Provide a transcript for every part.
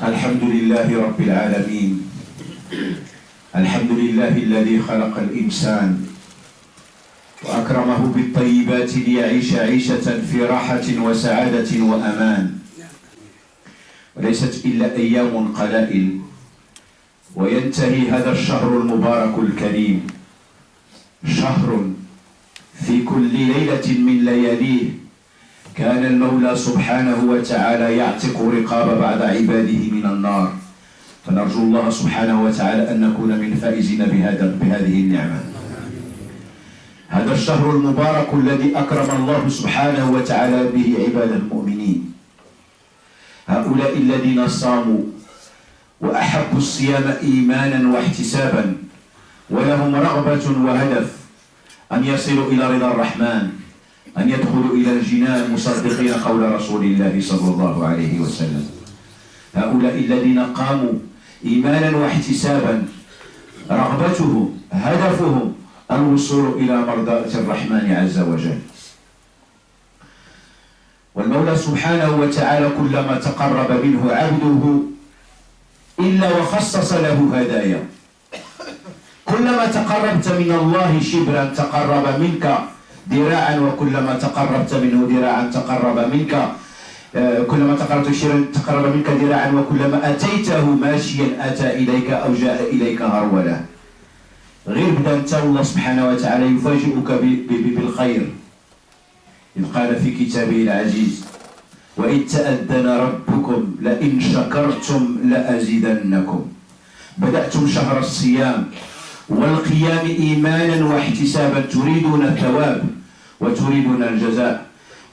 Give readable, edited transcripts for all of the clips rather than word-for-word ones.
الحمد لله رب العالمين. الحمد لله الذي خلق الإنسان وأكرمه بالطيبات ليعيش عيشة في راحة وسعادة وأمان، وليست إلا أيام قلائل وينتهي هذا الشهر المبارك الكريم، شهر في كل ليلة من لياليه كان المولى سبحانه وتعالى يعتق رقاب بعض عباده من النار، فنرجو الله سبحانه وتعالى أن نكون من الفائزين بهذه النعمة. هذا الشهر المبارك الذي أكرم الله سبحانه وتعالى به عباد المؤمنين، هؤلاء الذين صاموا وأحبوا الصيام إيمانا واحتسابا ولهم رغبة وهدف أن يصلوا إلى رضا الرحمن، أن يدخلوا إلى الجنان مصدقين قول رسول الله صلى الله عليه وسلم. هؤلاء الذين قاموا إيمانا واحتسابا رغبتهم هدفهم الوصول إلى مرضاة الرحمن عز وجل. والمولى سبحانه وتعالى كلما تقرب منه عبده إلا وخصص له هدايا، كلما تقربت من الله شبرا تقرب منك ذراعا، وكلما تقربت منه ذراعا تقرب منك، كلما تقربت شبرا تقرب منك ذراعا، وكلما أتيته ماشيا أتى إليك أو جاء إليك هرولا. غير بدا أنت الله سبحانه وتعالى يفاجئك بالخير، إذ قال في كتابه العزيز: وإذ تأذن ربكم لئن شكرتم لأزيدنكم. بدأتم شهر الصيام والقيام إيمانا واحتسابا، تريدون الثواب وتريدون الجزاء،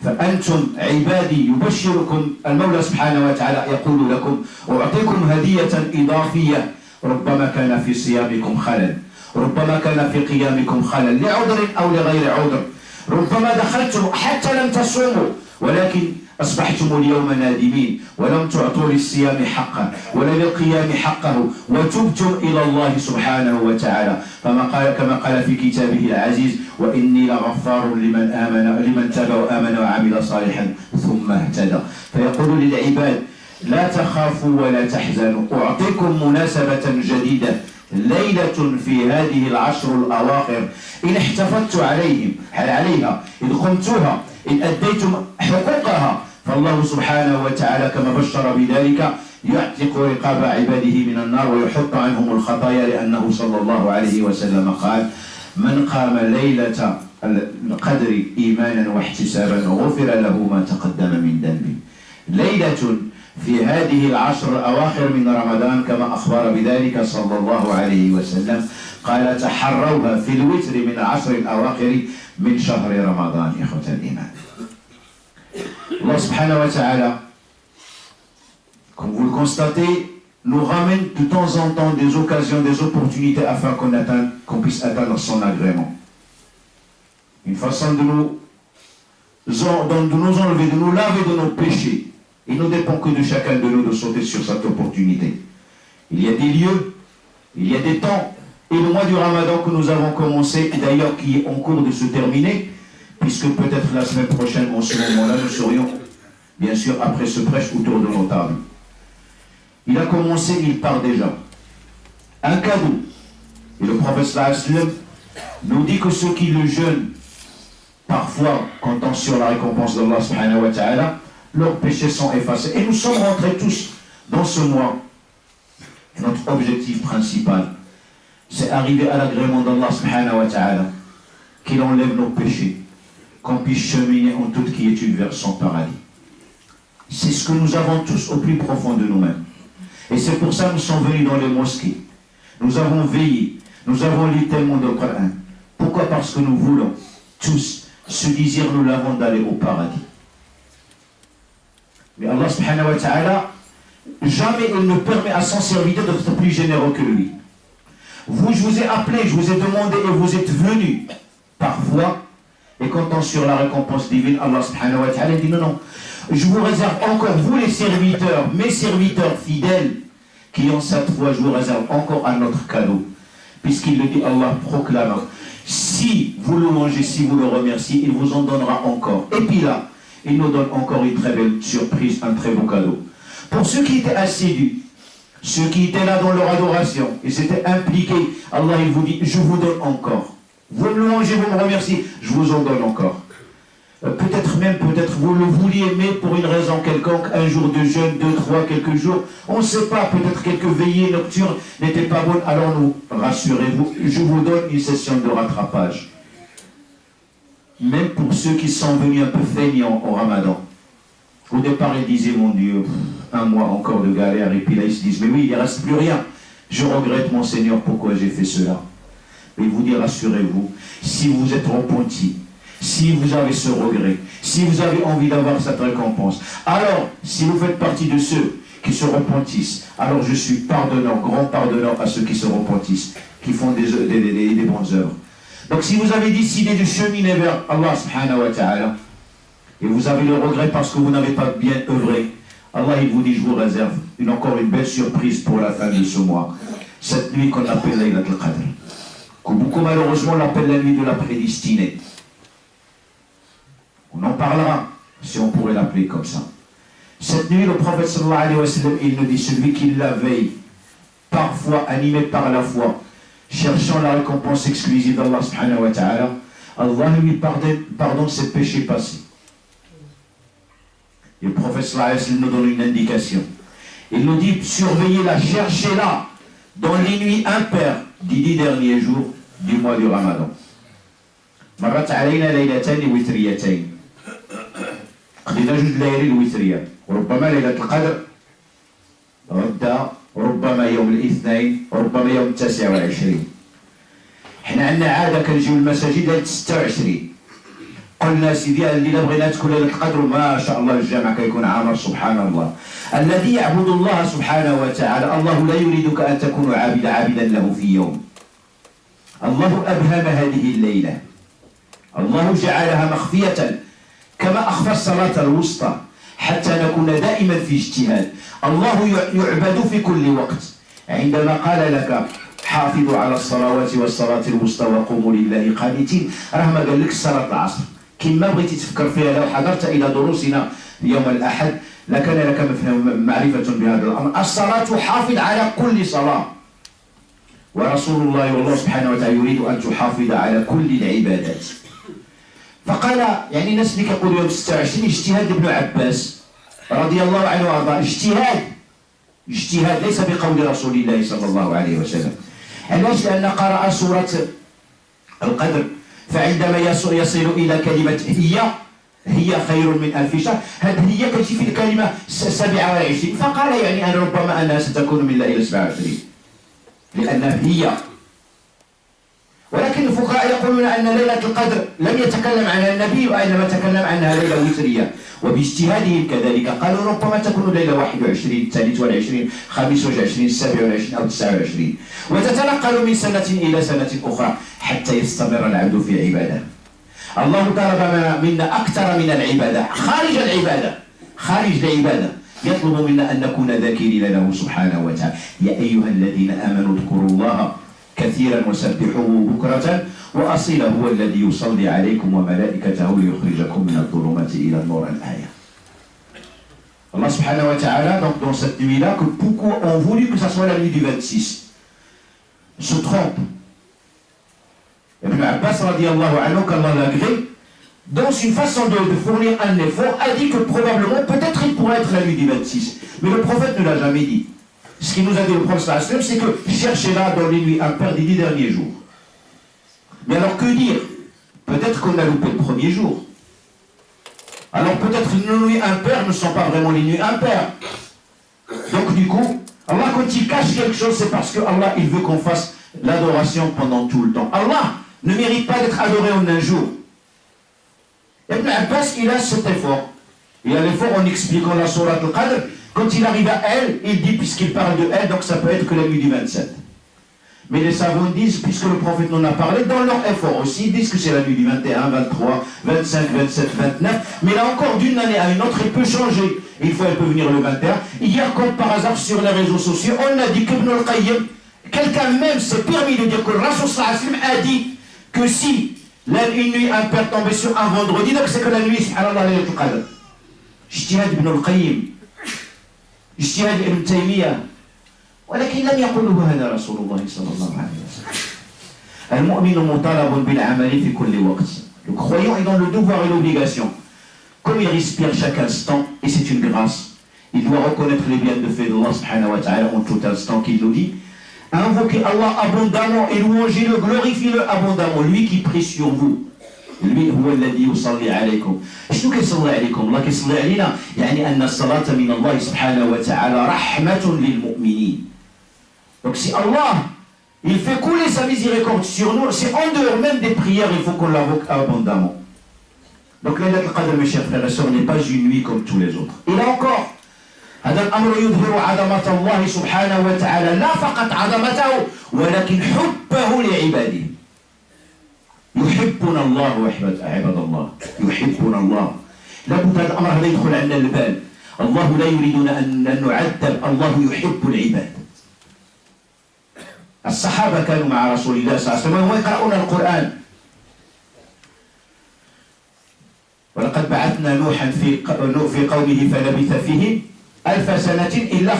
فأنتم عبادي يبشركم المولى سبحانه وتعالى، يقول لكم: أعطيكم هدية إضافية، ربما كان في صيامكم خلل، ربما كان في قيامكم خلل لعذر أو لغير عذر، ربما دخلتم حتى لم تصوموا ولكن أصبحتم اليوم نادمين ولم تعطوا للصيام حقه ولا للقيام حقه، وتبتم إلى الله سبحانه وتعالى، كما قال في كتابه العزيز: وإني لغفار لمن تاب وآمن وعمل صالحا ثم اهتدى. فيقول للعباد: لا تخافوا ولا تحزنوا، أعطيكم مناسبة جديدة، ليلة في هذه العشر الأواخر إن احتفظت عليها، إن قمتوها، إن أديتم حقوقها، فالله سبحانه وتعالى كما بشر بذلك يعتق رقاب عباده من النار ويحط عنهم الخطايا، لأنه صلى الله عليه وسلم قال: من قام ليلة القدر إيمانا واحتسابا غفر له ما تقدم من ذنبه. ليلة في هذه العشر الأواخر من رمضان كما أخبر بذلك صلى الله عليه وسلم، قال: تحروها في الوتر من العشر الأواخر من شهر رمضان. إخوة الإيمان، Allah subhanahu wa ta'ala, comme vous le constatez, nous ramène de temps en temps des occasions, des opportunités afin qu'on puisse atteindre son agrément. Une façon de nous enlever, de nous laver de nos péchés. Il ne dépend que de chacun de nous de sauter sur cette opportunité. Il y a des lieux, il y a des temps, et le mois du Ramadan que nous avons commencé, d'ailleurs qui est en cours de se terminer, puisque peut-être la semaine prochaine, en ce moment-là, nous serions, bien sûr, après ce prêche autour de nos tables. Il a commencé, il part déjà. Un cadeau. Et le prophète sallallahu alayhi wa sallam nous dit que ceux qui le jeûnent, parfois, comptant sur la récompense d'Allah subhanahu wa ta'ala, leurs péchés sont effacés. Et nous sommes rentrés tous dans ce mois. Et notre objectif principal, c'est arriver à l'agrément d'Allah subhanahu wa ta'ala, qu'il enlève nos péchés, qu'on puisse cheminer en toute quiétude vers son paradis. C'est ce que nous avons tous au plus profond de nous-mêmes. Et c'est pour ça que nous sommes venus dans les mosquées. Nous avons veillé, nous avons lu tellement de Coran. Pourquoi? Parce que nous voulons tous ce désir, nous l'avons d'aller au paradis. Mais Allah subhanahu wa ta'ala, jamais il ne permet à son serviteur d'être plus généreux que lui. Vous, je vous ai appelé, je vous ai demandé et vous êtes venus. Parfois, et comptant sur la récompense divine, Allah subhanahu wa ta'ala dit: non, non, je vous réserve encore, vous les serviteurs, mes serviteurs fidèles, qui ont cette foi, je vous réserve encore un autre cadeau. Puisqu'il le dit, Allah proclame: si vous le mangez, si vous le remerciez, il vous en donnera encore. Et puis là, il nous donne encore une très belle surprise, un très beau cadeau. Pour ceux qui étaient assidus, ceux qui étaient là dans leur adoration, ils s'étaient impliqués, Allah il vous dit, je vous donne encore. Vous me louangez, vous me remerciez, je vous en donne encore. Peut-être vous le vouliez, mais pour une raison quelconque, un jour de jeûne, 2, 3, quelques jours, on ne sait pas, peut-être quelques veillées nocturnes n'étaient pas bonnes, alors nous, rassurez-vous, je vous donne une session de rattrapage. Même pour ceux qui sont venus un peu feignants au Ramadan. Au départ, ils disaient, mon Dieu, un mois encore de galère, et puis là, ils se disent, mais oui, il ne reste plus rien. Je regrette, mon Seigneur, pourquoi j'ai fait cela. Mais il vous dit, rassurez-vous, si vous êtes repenti, si vous avez ce regret, si vous avez envie d'avoir cette récompense, alors, si vous faites partie de ceux qui se repentissent, alors je suis pardonnant, grand pardonnant à ceux qui se repentissent, qui font des bonnes œuvres. Donc si vous avez décidé de cheminer vers Allah subhanahu wa ta'ala, et vous avez le regret parce que vous n'avez pas bien œuvré, Allah il vous dit, je vous réserve encore une belle surprise pour la fin de ce mois. Cette nuit qu'on appelle Laylat al-Qadr, que beaucoup malheureusement l'appellent la nuit de la prédestinée. On en parlera, si on pourrait l'appeler comme ça. Cette nuit, le prophète sallallahu alayhi wa sallam, il nous dit, celui qui la veille, parfois animé par la foi, cherchant la récompense exclusive d'Allah subhanahu wa ta'ala, Allah lui pardonne ses péchés passés. Et le prophète sallallahu alayhi wa sallam nous donne une indication. Il nous dit, surveillez-la, cherchez-la dans les nuits impaires des 10 derniers jours du mois du Ramadan. مرت علينا ليلتين وتريتين قضينا جوج ليالي الوترية وربما ليلة القدر ربما يوم الاثنين وربما يوم 29. حنا عندنا عادة كنجيو المساجد ليلة 26. قلنا سيدي الليلة بغينا تكون ليلة القدر ما شاء الله الجامع كيكون عامر سبحان الله. الذي يعبد الله سبحانه وتعالى الله لا يريدك أن تكون عابدا له في يوم. الله أبهم هذه الليلة. الله جعلها مخفية كما أخفى الصلاة الوسطى حتى نكون دائما في اجتهاد. الله يعبد في كل وقت. عندما قال لك حافظوا على الصلوات والصلاة الوسطى وقوموا لله قانتين، راه ما قال لك صلاة العصر. كما بغيتي تفكر فيها لو حضرت إلى دروسنا يوم الأحد لكان لك معرفة بهذا الأمر. الصلاة حافظ على كل صلاة. ورسول الله والله سبحانه وتعالى يريد أن تحافظ على كل العبادات. فقال يعني الناس اللي كيقولوا يوم 26 اجتهاد ابن عباس رضي الله عنه وارضاه، اجتهاد ليس بقول رسول الله صلى الله عليه وسلم. علاش؟ لأن قرأ سورة القدر فعندما يصل إلى كلمة هي خير من ألف شهر، هذه هي كتجي في الكلمة 27، فقال يعني أن ربما أنها ستكون من إلى 27 لأنها هي. ولكن الفقهاء يقولون أن ليلة القدر لم يتكلم عنها النبي وإنما تكلم عنها ليلة وترية، وباجتهادهم كذلك قالوا ربما تكون ليلة 21 23 25 27 أو 29، وتتنقل من سنة إلى سنة أخرى حتى يستمر العبد في عبادة. الله طلب منا أكثر من العبادة، خارج العبادة يطلب منا أن نكون ذاكرين له سبحانه وتعالى. يا أيها الذين آمنوا اذكروا الله كثيرا وسبحوه بكرة وأصيلا هو الذي يصلي عليكم وملائكته ليخرجكم من الظلمات إلى النور. الآية. Allah subhanahu wa ta'ala, donc dans cette nuit-là, que beaucoup ont voulu que ça soit la nuit du 26, se trompe. Ibn Abbas radiallahu anhu, qu'Allah l'agrée, dans une façon de fournir un effort, a dit que probablement, peut-être il pourrait être la nuit du 26. Mais le prophète ne l'a jamais dit. Ce qui nous a dit le prophète, c'est que cherchez-la dans les nuits impaires des 10 derniers jours. Mais alors que dire? Peut-être qu'on a loupé le premier jour. Alors peut-être que nos nuits impaires ne sont pas vraiment les nuits impaires. Donc du coup, Allah quand il cache quelque chose, c'est parce que Allah il veut qu'on fasse l'adoration pendant tout le temps. Allah ne mérite pas d'être adoré en un jour. Ibn Abbas, il a cet effort. Il a l'effort en expliquant la sourate al-Qadr. Quand il arrive à elle, il dit, puisqu'il parle de elle, donc ça peut être que la nuit du 27. Mais les savants disent, puisque le prophète en a parlé, dans leur effort aussi, ils disent que c'est la nuit du 21, 23, 25, 27, 29. Mais là encore, d'une année à une autre, il peut changer. Une fois, elle peut venir le 21. Hier, comme par hasard, sur les réseaux sociaux, on a dit qu'Ibn al-Qayyim, quelqu'un même s'est permis de dire que le Rasul sallallahu alayhi wa sallam a dit que si une nuit impaire tombait sur un vendredi, donc c'est que la nuit, subhanallah, Laylatul Qadr. Ijtihad Ibn al-Qayyim. اجتهاد ابن تيمية، ولكن لم يقله هذا رسول الله صلى الله عليه وسلم. المؤمن مطالب بالعمل في كل وقت. Le croyant est dans le devoir et l'obligation. Comme il respire chaque instant, et c'est une grâce, il doit reconnaître les bienfaits d'Allah subhanahu wa ta'ala en tout instant qu'il nous dit. Invoquez Allah abondamment et louangez-le, glorifiez-le abondamment. Lui qui prie sur vous. Lui هو الذي يصلي عليكم. شنو كيصلي عليكم؟ الله كيصلي علينا يعني أن الصلاة من الله سبحانه وتعالى رحمة للمؤمنين. Donc si Allah il fait couler sa miséricorde sur nous, c'est en dehors même des prières, il faut qu'on l'invoque abondamment. Donc Laylat al-Qadr, mes chers frères et sœurs, n'est pas une nuit comme tous les autres. Et là encore, هذا الأمر يظهر عظمة الله سبحانه وتعالى، لا فقط عظمته ولكن حبه لعباده. يحبنا الله عباد الله، يحبنا الله. لابد هذا الأمر هذا يدخل عندنا البال. الله لا يريدنا أن نعذب، الله يحب العباد. الصحابة كانوا مع رسول الله صلى الله عليه وسلم ويقرؤون القرآن. ولقد بعثنا نوحا في قومه فلبث فيهم 1000 سنة إلا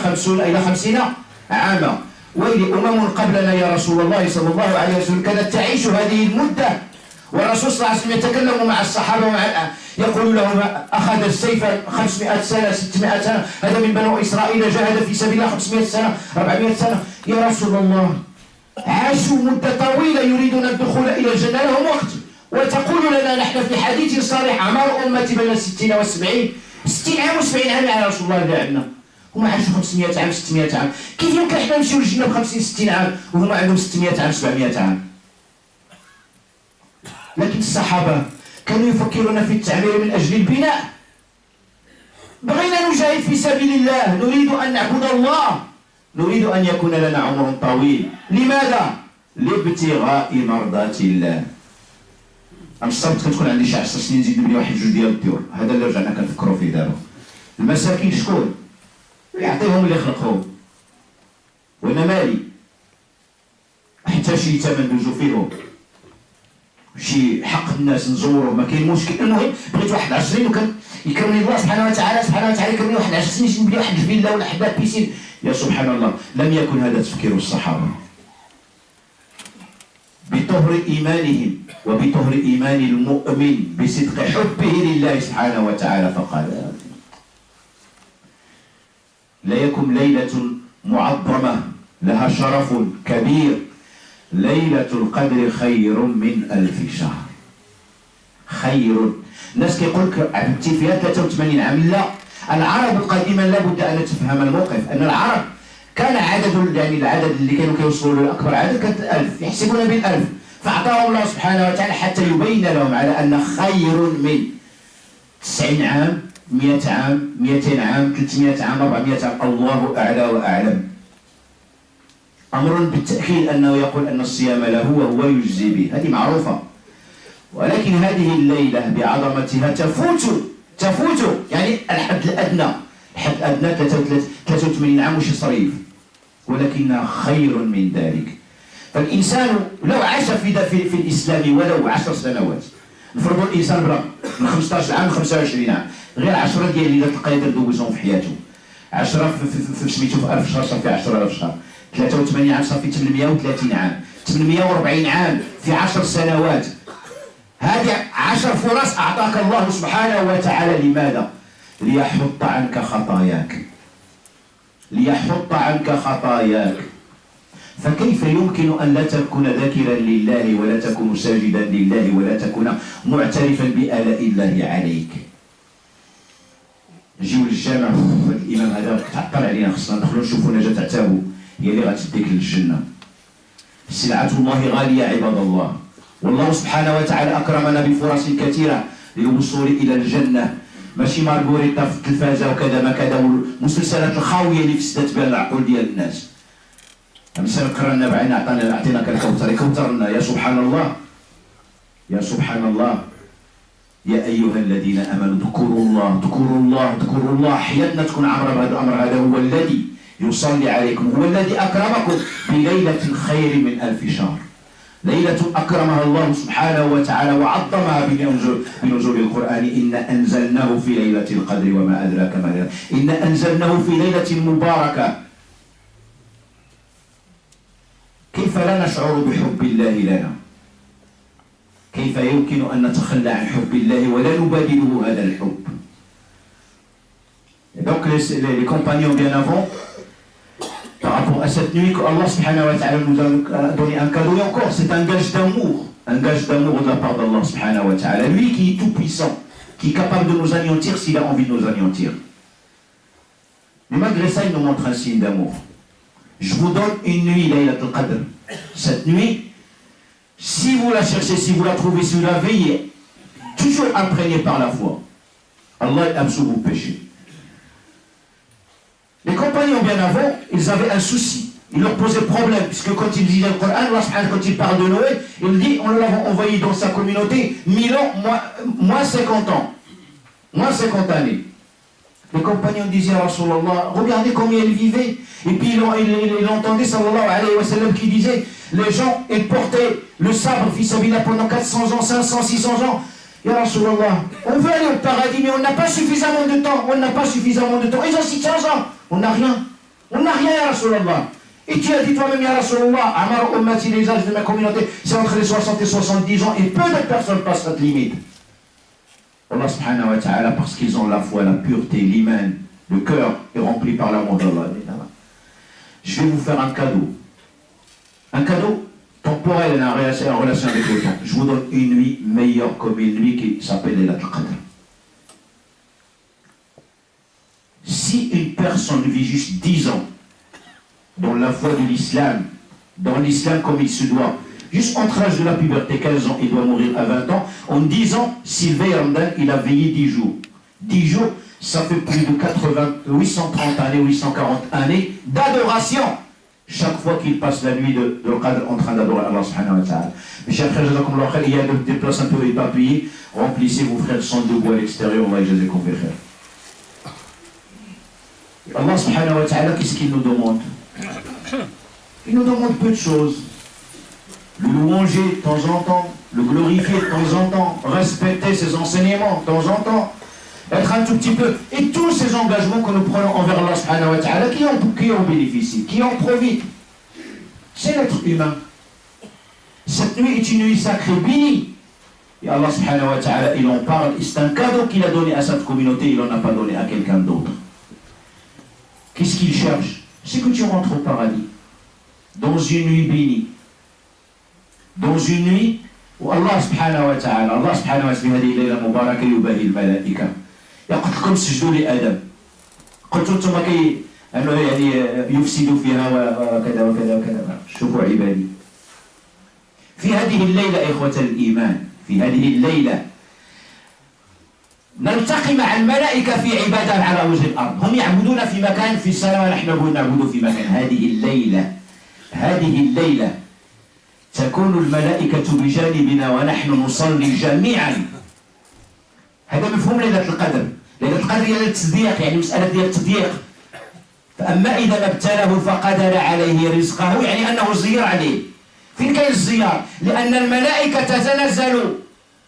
50 عاما. ويل أمم قبلنا يا رسول الله صلى الله عليه وسلم كانت تعيش هذه المدة، والرسول صلى الله عليه وسلم يتكلم مع الصحابة يقول لهم أخذ السيف 500 سنة 600 سنة، هذا من بنو إسرائيل جاهد في سبيل الله 500 سنة 400 سنة. يا رسول الله عاشوا مدة طويلة يريدون الدخول إلى الجنة، لهم وقت، وتقول لنا نحن في حديث صريح أعمار أمتي بين 60 و70. 60 عام و70 عام يا رسول الله اللي عندنا، هما عاشوا 500 عام 600 عام، كيف يمكن احنا نمشيو للجنة ب 50 60 عام وهما عندهم 600 عام 700 عام؟ لكن الصحابة كانوا يفكرون في التعمير من أجل البناء. بغينا نجاهد في سبيل الله، نريد أن نعبد الله، نريد أن يكون لنا عمر طويل. لماذا؟ لابتغاء مرضات الله. أنا الصبت كتكون عندي شي 10 سنين نزيد نبني واحد 2 ديال الديور، هذا اللي رجعنا كنفكروا فيه دابا. المساكين شكون؟ يعطيهم اللي خلقهم، وانا مالي حتى شي ثمن ندوزو فيهم، شي حق الناس نزوروه ما كاين مشكل. المهم بغيت واحد 10 سنين وكان يكرمني الله سبحانه وتعالى يكرمني واحد 10 سنين نبني واحد الفيلا ولا حدا بيسين. يا سبحان الله، لم يكن هذا تفكير الصحابه. بطهر إيمانهم وبطهر إيمان المؤمن بصدق حبه لله سبحانه وتعالى فقال لا يكن ليلة معظمة لها شرف كبير، ليلة القدر خير من 1000 شهر. خير. الناس كيقول لك عبدتي فيها 83 عام. لا، العرب قديما لابد أن تفهم الموقف، أن العرب كان عدد يعني العدد اللي كانوا كيوصلوا له اكبر عدد كانت 1000، يحسبون بال1000، فاعطاهم الله سبحانه وتعالى حتى يبين لهم على ان خير من 90 عام 100 عام 200 عام 300 عام 400 عام. الله اعلى واعلم. امر بالتاكيد انه يقول ان الصيام له وهو يجزي به، هذه معروفه. ولكن هذه الليله بعظمتها تفوت يعني الحد الادنى، الحد الادنى 83 عام وشي صريف، ولكنها خير من ذلك. فالإنسان لو عاش في الإسلام ولو 10 سنوات، نفرضوا الإنسان بلا من 15 عام ل 25 عام، غير 10 ديال ليلة القدر دوزهم في حياته، 10 في سميتو في 1000 شهر صافي 10000 شهر، 83 عام صافي 830 عام، 840 عام في 10 سنوات. هذه 10 فرص أعطاك الله سبحانه وتعالى. لماذا؟ ليحط عنك خطاياك، ليحط عنك خطاياك. فكيف يمكن أن لا تكون ذاكرا لله ولا تكون ساجدا لله ولا تكون معترفا بآلاء الله عليك؟ نجيو للجامع، الإمام هذا تعطل علينا، خصنا ندخلو نشوفو نجاة عتابو هي اللي غتديك للجنة. سلعة الله غالية عباد الله، والله سبحانه وتعالى أكرمنا بفرص كثيرة للوصول إلى الجنة، ماشي مارغوريتا في التلفازة وكذا ما كذا والمسلسلات الخاوية اللي فسدت بها العقول ديال الناس. أمثال قرنا بعين أعطيناك الكوثر كوثرنا. يا سبحان الله، يا سبحان الله. يا أيها الذين آمنوا اذكروا الله اذكروا الله اذكروا الله. حياتنا تكون عبر بهذا الأمر. هذا هو الذي يصلي عليكم، هو الذي أكرمكم بليلة خير من 1000 شهر. ليلة أكرمها الله سبحانه وتعالى وعظمها بنزول القرآن. إن أنزلناه في ليلة القدر وما أدراك ما ليلة، إن أنزلناه في ليلة مباركة. كيف لا نشعر بحب الله لنا؟ كيف يمكن أن نتخلى عن حب الله ولا نبادله هذا الحب؟ Et donc les compagnons bien avant, par rapport à cette nuit que Allah subhanahu wa ta'ala nous a donné un cadeau, et encore c'est un gage d'amour de la part d'Allah subhanahu wa ta'ala, lui qui est tout puissant, qui est capable de nous anéantir s'il a envie de nous anéantir. Mais malgré ça il nous montre un signe d'amour. Je vous donne une nuit, Laylatul Qadr. Cette nuit, si vous la cherchez, si vous la trouvez, si vous la veillez, toujours imprégné par la foi, Allah absout vos péchés. Les compagnons bien avant, ils avaient un souci. Ils leur posaient problème, puisque quand ils disaient le Coran, Allah, quand il parle de Noé, il dit, on l'a envoyé dans sa communauté 1000 ans, moins 50 ans. Moins 50 années. Les compagnons disaient à Rasulallah, regardez combien ils vivaient. Et puis il entendait, sallallahu alayhi wa sallam, qui disait, les gens, ils portaient le sabre, fils Abila, pendant 400 ans, 500, 600 ans. Ya Rasulallah, on veut aller au paradis, mais on n'a pas suffisamment de temps. On n'a pas suffisamment de temps. Ils ont 600 ans. On n'a rien. On n'a rien, Ya Rasulallah. Et tu as dit toi-même, Ya Rasulallah, Amar Ummati, les âges de ma communauté, c'est entre les 60 et 70 ans, et peu de personnes passent cette limite. Allah subhanahu wa ta'ala, parce qu'ils ont la foi, la pureté, l'iman, le cœur est rempli par l'amour d'Allah. Je vais vous faire un cadeau. Un cadeau temporel en relation avec le temps. Je vous donne une nuit meilleure comme une nuit qui s'appelle Laylatul Qadr. Si une personne vit juste 10 ans dans la foi de l'islam, dans l'islam comme il se doit, juste entre l'âge de la puberté, 15 ans, il doit mourir à 20 ans, en 10 ans, s'il veille Ramadan, il a veillé 10 jours. 10 jours, ça fait plus de 830 années, 840 années d'adoration. Chaque fois qu'il passe la nuit de Qadr en train d'adorer Allah subhanahu wa ta'ala. Mes chers frères, il y a des places un peu éparpillées. Remplissez vos frères sont debout à l'extérieur. Allah jazakum bi khair. Allah subhanahu wa ta'ala, qu'est-ce qu'il nous demande? Il nous demande peu de choses. Le louanger de temps en temps, le glorifier de temps en temps, respecter ses enseignements de temps en temps, être un tout petit peu, et tous ces engagements que nous prenons envers Allah subhanahu wa ta'ala, qui en bénéficient, qui en profitent. C'est l'être humain. Cette nuit est une nuit sacrée, bénie. Et Allah subhanahu wa ta'ala, il en parle, c'est un cadeau qu'il a donné à cette communauté, il n'en a pas donné à quelqu'un d'autre. Qu'est-ce qu'il cherche? C'est que tu rentres au paradis, dans une nuit bénie, dans une nuit où Allah subhanahu wa ta'ala, Allah subhanahu wa ta'ala, هذه الليلة المباركة يباهي الملائكة. قلت لكم سجدوا لآدم. قلت انتم انه يعني يفسدوا فيها وكذا وكذا وكذا. شوفوا عبادي. في هذه الليلة إخوة الإيمان، في هذه الليلة نلتقي مع الملائكة في عبادة على وجه الأرض. هم يعبدون في مكان في السماء ونحن نعبد في مكان. هذه الليلة تكون الملائكة بجانبنا ونحن نصلي جميعا. هذا مفهوم ليلة القدر. ليلة القدر هي التصديق، يعني مسألة ديال التضييق. فأما إذا ما ابتلاه فقدر عليه رزقه، يعني أنه زير عليه. فين كاين الزيار؟ لأن الملائكة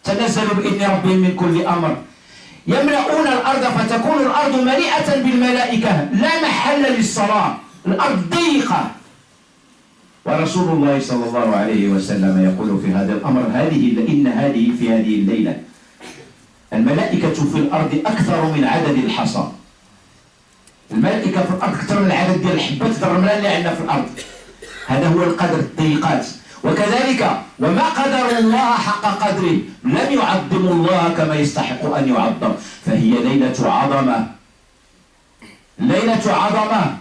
تنزل بإذن ربهم من كل أمر. يملؤون الأرض فتكون الأرض مليئة بالملائكة، لا محل للصلاة، الأرض ضيقة. ورسول الله صلى الله عليه وسلم يقول في هذا الأمر في هذه الليلة الملائكة في الأرض أكثر من عدد الحصى. الملائكة في الأرض أكثر من العدد ديال الحبات الرملة اللي عندنا في الأرض. هذا هو القدر، الضيقات. وكذلك وما قدر الله حق قدره، لم يعظم الله كما يستحق أن يعظم. فهي ليلة عظمة، ليلة عظمة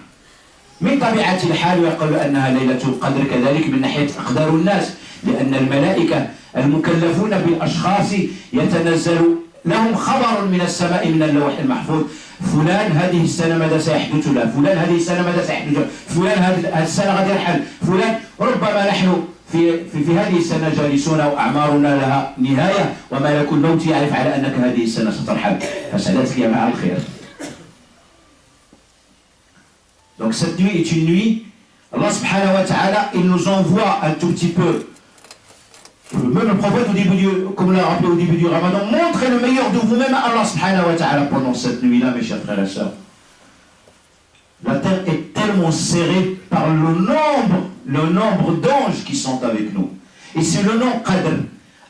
من طبيعة الحال، ويقول أنها ليلة القدر كذلك من ناحية أقدار الناس، لأن الملائكة المكلفون بالأشخاص يتنزل لهم خبر من السماء من اللوح المحفوظ. فلان هذه السنة ماذا سيحدث له، فلان هذه السنة ماذا سيحدث له، فلان هذه السنة غادي يرحل، فلان ربما نحن في هذه السنة جالسون وأعمارنا لها نهاية، وملك الموت يعرف على أنك هذه السنة سترحل، فسألتك يا مع الخير. Donc cette nuit est une nuit, Allah subhanahu wa ta'ala, il nous envoie un tout petit peu Même le prophète, comme l'a rappelé au début du Ramadan, montrez le meilleur de vous-même à Allah subhanahu wa ta'ala pendant cette nuit-là, mes chers frères et sœurs. La terre est tellement serrée par le nombre d'anges qui sont avec nous. Et c'est le nom Qadr.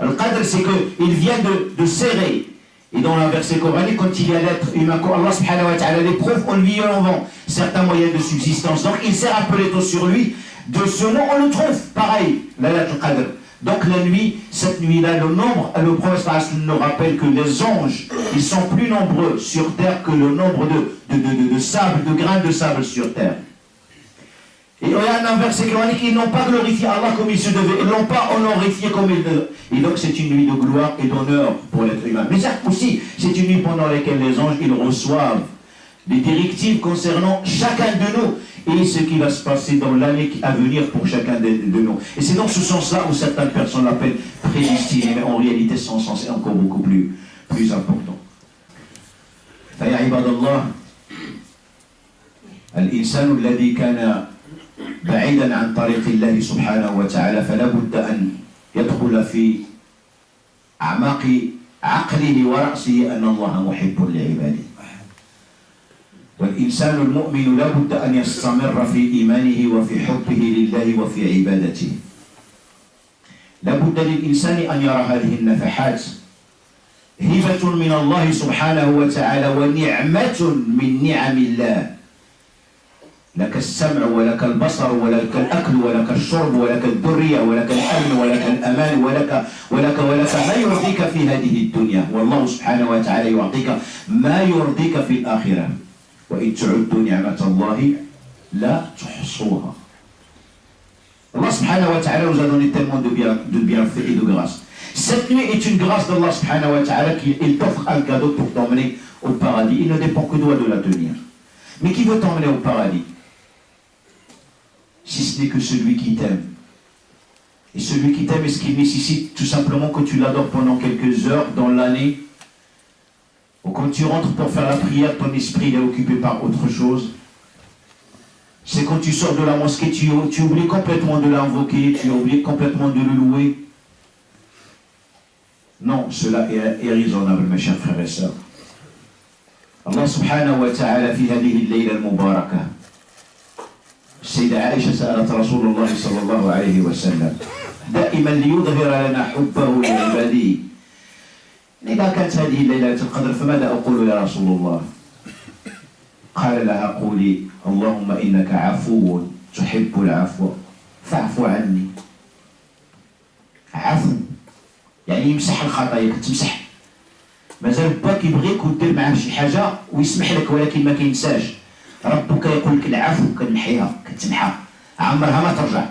Le Qadr, c'est qu'il vient de serrer. Et dans le verset coranique, quand il y a l'être humain, quand Allah subhanahu wa ta'ala l'éprouve, on lui envoie certains moyens de subsistance. Donc il s'est rappelé tout sur lui. De ce nom, on le trouve. Pareil, la lettre Qadr. Donc la nuit, cette nuit-là, le prophète nous rappelle que les anges, ils sont plus nombreux sur terre que le nombre de sable, de grains de sable sur terre. Et il y a un verset coranique, ils n'ont pas glorifié Allah comme il se devait, ils ne l'ont pas honorifié comme il devait. Et donc c'est une nuit de gloire et d'honneur pour l'être humain. Mais ça aussi, c'est une nuit pendant laquelle les anges, ils reçoivent des directives concernant chacun de nous et ce qui va se passer dans l'année à venir pour chacun de nous. Et c'est dans ce sens-là où certaines personnes l'appellent prédestiné, mais en réalité son sens est encore beaucoup plus important. فيا عباد الله الإنسان الذي كان بعيدا عن طريق الله سبحانه وتعالى فلا بد أن يدخل في أعماق عقله ورأسه أن الله محب لعباده. والإنسان المؤمن لا بد أن يستمر في إيمانه وفي حبه لله وفي عبادته. لا بد للإنسان أن يرى هذه النفحات هبة من الله سبحانه وتعالى ونعمة من نعم الله. لك السمع ولك البصر ولك الأكل ولك الشرب ولك الذرية ولك الأمن ولك الأمان ولك ما يرضيك في هذه الدنيا، والله سبحانه وتعالى يعطيك ما يرضيك في الآخرة. وإن تعدوا نعمة الله لا تحصوها. Allah subhanahu wa ta'ala nous a donné tellement de bienfaits et de grâce. Cette nuit est une grâce d'Allah subhanahu wa ta'ala qu'il t'offre un cadeau pour t'emmener au paradis. Il ne dépend que de toi de la tenir. Mais qui veut t'emmener au paradis? Si ce n'est que celui qui t'aime. Et celui qui t'aime, est-ce qu'il nécessite tout simplement que tu l'adores pendant quelques heures dans l'année? Ou quand tu rentres pour faire la prière, ton esprit est occupé par autre chose? C'est quand tu sors de la mosquée, tu oublies complètement de l'invoquer, tu oublies complètement de le louer. Non, cela est raisonnable, mes chers frères et sœurs. Allah subhanahu wa ta'ala في هذه الليلة المباركة السيدة عائشة سألت رسول الله صلى الله عليه وسلم دائما ليظهر لنا حبه لعباده إذا كانت هذه الليلة القدر فماذا أقول يا رسول الله؟ قال لها قولي اللهم إنك عفو تحب العفو فاعف عني. عفو يعني يمسح الخطايا، كتمسح مازال باك يبغيك ودير معاه شي حاجه ويسمح لك ولكن ما كينساش. ربك يقول لك العفو كنمحيها كتمحى عمرها ما ترجع.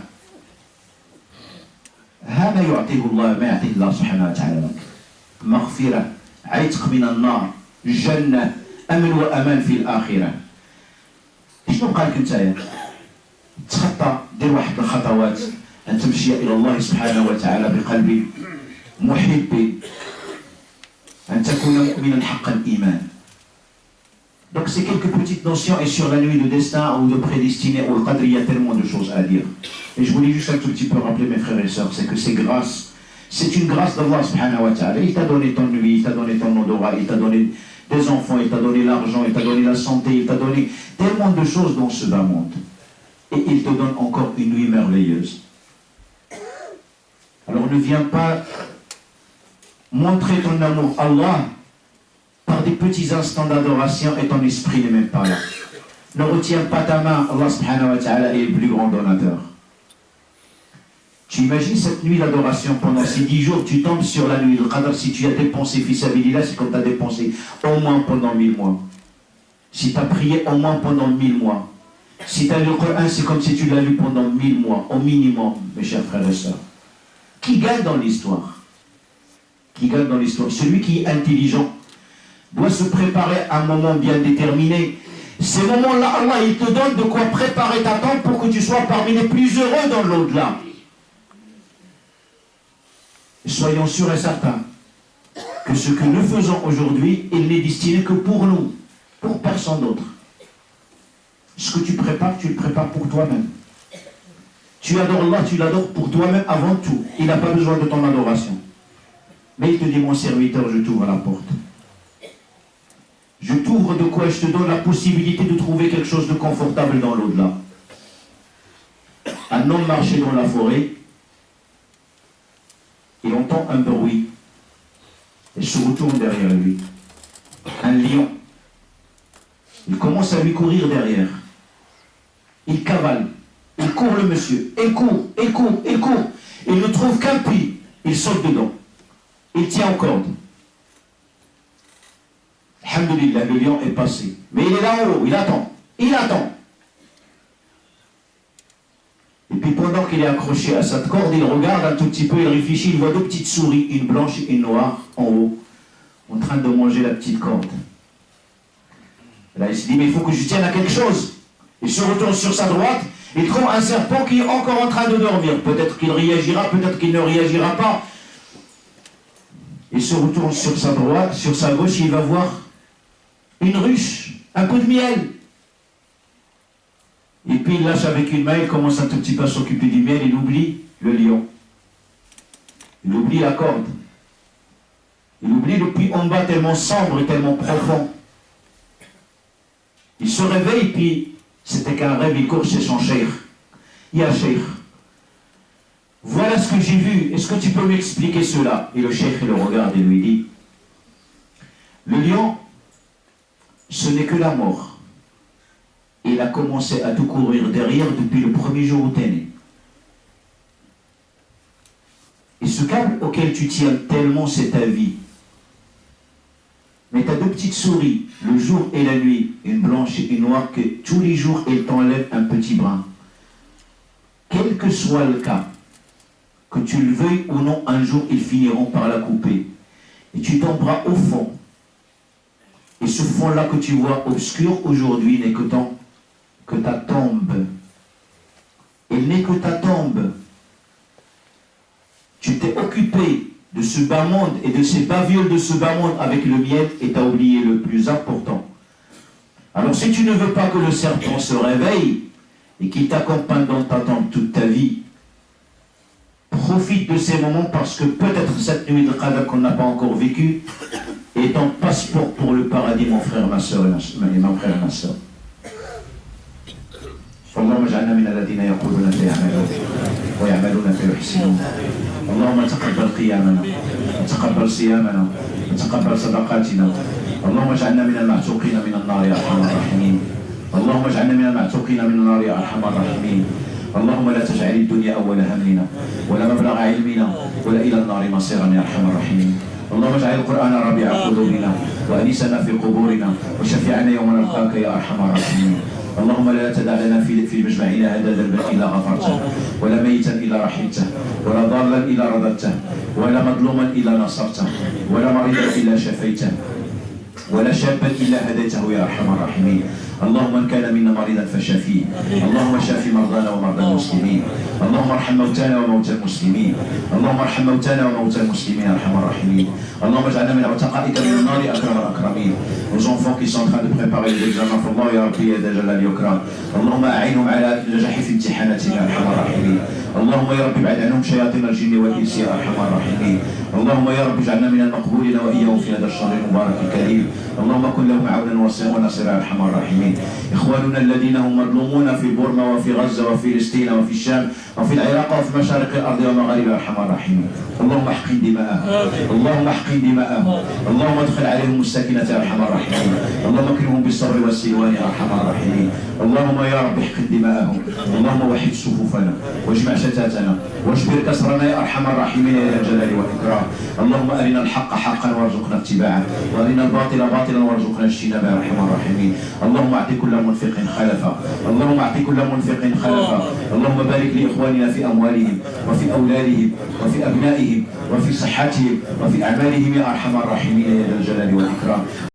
هذا يعطيه الله، ما يعطيه الله سبحانه وتعالى لك مغفره، عتق من النار، جنه، امن وامان في الاخره. شنو بقى لك نتايا؟ تخطى دير واحد الخطوات ان تمشي الى الله سبحانه وتعالى بقلب محب، أن تكون مؤمنا حق الإيمان. Donc c'est quelques petites notions, et sur la nuit de destin ou de prédestiné ou le qadr, il y a tellement de choses à dire. Et je voulais juste un tout petit peu rappeler mes frères et sœurs, c'est que c'est grâce, c'est une grâce d'Allah subhanahu wa ta'ala. Il t'a donné ton nuit, il t'a donné ton odorat, il t'a donné des enfants, il t'a donné l'argent, il t'a donné la santé, il t'a donné tellement de choses dans ce bas monde. Et il te donne encore une nuit merveilleuse. Alors ne viens pas montrer ton amour à Allah par des petits instants d'adoration et ton esprit n'est même pas là. Ne retiens pas ta main, Allah subhanahu wa ta'ala est le plus grand donateur. Tu imagines cette nuit d'adoration pendant ces 10 jours, tu tombes sur la nuit de Qadr, si tu as dépensé fi sabilillah, c'est comme tu as dépensé au moins pendant 1000 mois. Si tu as prié au moins pendant 1000 mois. Si tu as lu le Coran, c'est comme si tu l'as lu pendant 1000 mois, au minimum, mes chers frères et sœurs. Qui gagne dans l'histoire? Qui gagne dans l'histoire? Celui qui est intelligent doit se préparer à un moment bien déterminé. Ces moments-là, Allah, il te donne de quoi préparer ta tombe pour que tu sois parmi les plus heureux dans l'au-delà. Soyons sûrs et certains que ce que nous faisons aujourd'hui, il n'est destiné que pour nous, pour personne d'autre. Ce que tu le prépares pour toi-même. Tu adores Allah, tu l'adores pour toi-même avant tout. Il n'a pas besoin de ton adoration. Mais il te dit, mon serviteur, je t'ouvre la porte. Je t'ouvre de quoi? Je te donne la possibilité de trouver quelque chose de confortable dans l'au-delà. Un homme marchait dans la forêt. Il entend un bruit. Il se retourne derrière lui. Un lion. Il commence à lui courir derrière. Il cavale. Il court le monsieur. Il court, il court, il court. Il ne trouve qu'un pied. Il saute dedans. Il tient en corde. Alhamdulillah, le lion est passé. Mais il est là-haut, il attend. Il attend. Et puis pendant qu'il est accroché à cette corde, il regarde un tout petit peu, il réfléchit, il voit deux petites souris, une blanche et une noire, en haut, en train de manger la petite corde. Et là, il se dit, mais il faut que je tienne à quelque chose. Il se retourne sur sa droite, il trouve un serpent qui est encore en train de dormir. Peut-être qu'il réagira, peut-être qu'il ne réagira pas. Il se retourne sur sa droite, sur sa gauche, il va voir une ruche, un peu de miel. Et puis il lâche avec une main, il commence un tout petit peu à s'occuper du miel, il oublie le lion. Il oublie la corde. Il oublie le puits en bas tellement sombre et tellement profond. Il se réveille, puis c'était qu'un rêve, il court chez son cheikh. Ya cheikh, voilà ce que j'ai vu, est-ce que tu peux m'expliquer cela? Et le cheikh le regarde et lui dit, le lion, ce n'est que la mort. Il a commencé à te courir derrière depuis le premier jour où tu es né. Et ce câble auquel tu tiens tellement, c'est ta vie. Mais tu as deux petites souris, le jour et la nuit, une blanche et une noire, que tous les jours, elles t'enlèvent un petit brin. Quel que soit le cas, que tu le veuilles ou non, un jour, ils finiront par la couper. Et tu tomberas au fond. Et ce fond-là que tu vois obscur aujourd'hui n'est que ta tombe. Il n'est que ta tombe. Tu t'es occupé de ce bas monde et de ces bavioles de ce bas monde avec le miel et tu as oublié le plus important. Alors si tu ne veux pas que le serpent se réveille et qu'il t'accompagne dans ta tombe toute ta vie, profite de ces moments parce que peut-être cette nuit de Qadr qu'on n'a pas encore vécue est ton passeport pour le paradis, mon frère, ma soeur et mon frère et ma soeur. اللهم اجعلنا من الذين يقولون فيعملون ويعملون فيحسنون. اللهم تقبل قيامنا وتقبل صيامنا وتقبل صدقاتنا. اللهم اجعلنا من المعتوقين من النار يا ارحم الراحمين. اللهم اجعلنا من المعتوقين من النار يا ارحم الراحمين. اللهم لا تجعل الدنيا اول همنا ولا مبلغ علمنا ولا الى النار مصيرا يا ارحم الراحمين. اللهم اجعل القرآن ربيع قلوبنا وأنيسنا في قبورنا وشفيعنا يوم نلقاك يا أرحم الراحمين. اللهم لا تدع لنا في مجمعنا هذا ذنبا إلا غفرته ولا ميتا إلا رحمته ولا ضالا إلا رددته ولا مظلوما إلا نصرته ولا مريضا إلا شفيته ولا شابا إلا هديته يا أرحم الراحمين. اللهم من كان منا مريضا فشافيه. اللهم شاف مرضانا ومرضى المسلمين. اللهم ارحم موتانا وموتى المسلمين. اللهم ارحم موتانا وموتى المسلمين يا ارحم الراحمين. اللهم اجعلنا من عتقائك من النار اكرم الاكرمين. Nos enfants qui sont en train de préparer les examens pour Allah يا ربي يا ذا الجلال والإكرام. اللهم أعينهم على النجاح في امتحاناتهم يا ارحم الراحمين. اللهم يا رب ابعد عنهم شياطين الجن والإنس يا ارحم الراحمين. اللهم يا رب اجعلنا من المقبولين وإياهم في هذا الشهر المبارك الكريم. اللهم كن لهم عونا ونصيرا يا ارحم الراحمين. إخواننا الذين هم مظلومون في بورما وفي غزة وفي فلسطين وفي الشام وفي العراق وفي مشارق الأرض ومغاربها يا أرحم الراحمين. اللهم احقن دماءهم. اللهم احقن دماءهم. اللهم ادخل عليهم السكينة يا أرحم الراحمين. اللهم اكرمهم بالصبر والسلوان يا أرحم الراحمين. اللهم يا رب احقن دماءهم. اللهم وحد صفوفنا واجمع شتاتنا واجبر كسرنا يا أرحم الراحمين يا ذا الجلال والإكرام. اللهم أرنا الحق حقا وارزقنا اتباعه وأرنا الباطل باطلا وارزقنا اجتنابه يا أرحم الراحمين. اللهم اعط كل منفق خلفا. اللهم اعط كل منفق خلفا. اللهم بارك لإخواننا في أموالهم وفي أولادهم وفي أبنائهم وفي صحتهم وفي أعمالهم يا أرحم الراحمين يا ذا الجلال والإكرام.